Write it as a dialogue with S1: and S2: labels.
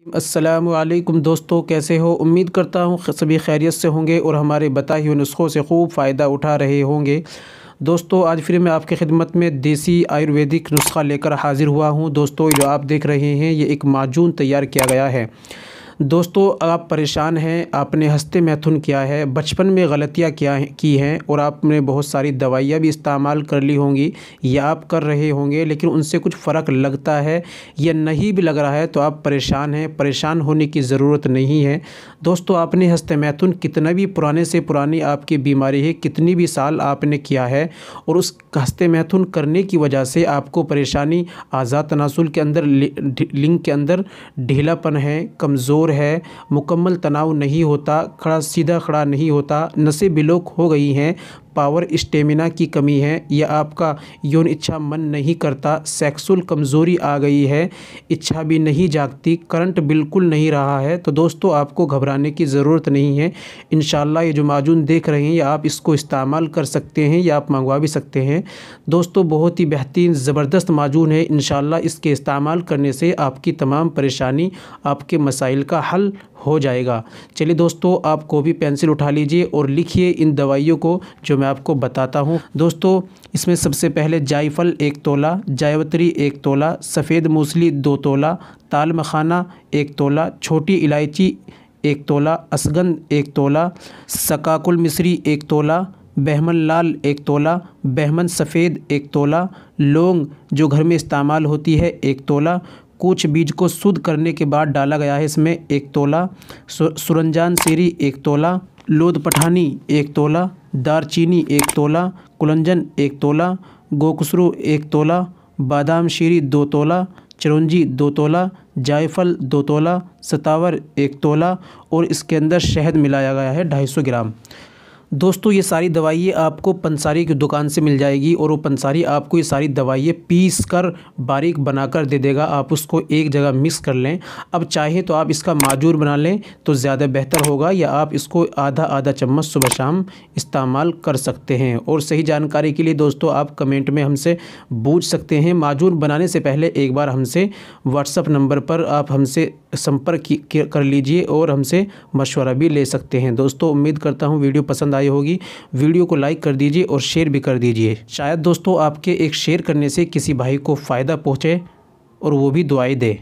S1: अस्सलामुअलैकुम दोस्तों, कैसे हो। उम्मीद करता हूँ सभी खैरियत से होंगे और हमारे बताए हुए नुस्ख़ों से खूब फ़ायदा उठा रहे होंगे। दोस्तों, आज फिर मैं आपकी खिदमत में देसी आयुर्वेदिक नुस्ख़ा लेकर हाज़िर हुआ हूँ। दोस्तों, जो आप देख रहे हैं ये एक माजून तैयार किया गया है। दोस्तों, आप परेशान हैं, आपने हस्ते मैथुन किया है, बचपन में गलतियाँ की हैं और आपने बहुत सारी दवाइयाँ भी इस्तेमाल कर ली होंगी या आप कर रहे होंगे, लेकिन उनसे कुछ फ़र्क लगता है या नहीं भी लग रहा है तो आप परेशान हैं। परेशान होने की ज़रूरत नहीं है। दोस्तों, आपने हस्ते मैथुन कितना भी पुराने से पुरानी आपकी बीमारी है, कितनी भी साल आपने किया है और उस हस्ते मैथुन करने की वजह से आपको परेशानी आज़ाद तनासुल के अंदर लिंग के अंदर ढीलापन है, कमज़ोर है, मुकम्मल तनाव नहीं होता, खड़ा सीधा खड़ा नहीं होता, नसें ब्लॉक हो गई हैं, पावर स्टेमिना की कमी है या आपका यौन इच्छा मन नहीं करता, सेक्सुअल कमज़ोरी आ गई है, इच्छा भी नहीं जागती, करंट बिल्कुल नहीं रहा है, तो दोस्तों आपको घबराने की ज़रूरत नहीं है। इंशाल्लाह ये जो माजून देख रहे हैं या आप इसको इस्तेमाल कर सकते हैं या आप मंगवा भी सकते हैं। दोस्तों, बहुत ही बेहतरीन ज़बरदस्त माजून है। इंशाल्लाह इसके इस्तेमाल करने से आपकी तमाम परेशानी, आपके मसाइल का हल हो जाएगा। चलिए दोस्तों, आप कॉपी पेंसिल उठा लीजिए और लिखिए इन दवाइयों को जो मैं आपको बताता हूँ। दोस्तों, इसमें सबसे पहले जायफल 1 तोला, जायवत्री 1 तोला, सफ़ेद मूसली 2 तोला, ताल मखाना 1 तोला, छोटी इलायची 1 तोला, असगंध 1 तोला, सकाकुल मिश्री 1 तोला, बहमन लाल 1 तोला, बहमन सफ़ेद 1 तोला, लौंग जो घर में इस्तेमाल होती है 1 तोला, कुछ बीज को शुद्ध करने के बाद डाला गया है इसमें 1 तोला, सुरंजान सीरी 1 तोला, लोद पठानी 1 तोला, दारचीनी 1 तोला, कुलंजन 1 तोला, गोकसरू 1 तोला, बादाम शीरी 2 तोला, चिरौंजी 2 तोला, जायफल 2 तोला, सतावर 1 तोला और इसके अंदर शहद मिलाया गया है 250 ग्राम। दोस्तों, ये सारी दवाइयाँ आपको पंसारी की दुकान से मिल जाएगी और वो पंसारी आपको ये सारी दवाइयाँ पीस कर बारीक बनाकर दे देगा। आप उसको एक जगह मिक्स कर लें। अब चाहें तो आप इसका माजूर बना लें तो ज़्यादा बेहतर होगा या आप इसको आधा आधा चम्मच सुबह शाम इस्तेमाल कर सकते हैं। और सही जानकारी के लिए दोस्तों आप कमेंट में हमसे पूछ सकते हैं। माजूर बनाने से पहले एक बार हमसे व्हाट्सअप नंबर पर आप हमसे संपर्क कर लीजिए और हमसे मशवरा भी ले सकते हैं। दोस्तों, उम्मीद करता हूँ वीडियो पसंद आई होगी। वीडियो को लाइक कर दीजिए और शेयर भी कर दीजिए। शायद दोस्तों आपके एक शेयर करने से किसी भाई को फ़ायदा पहुँचे और वो भी दुआएं दे।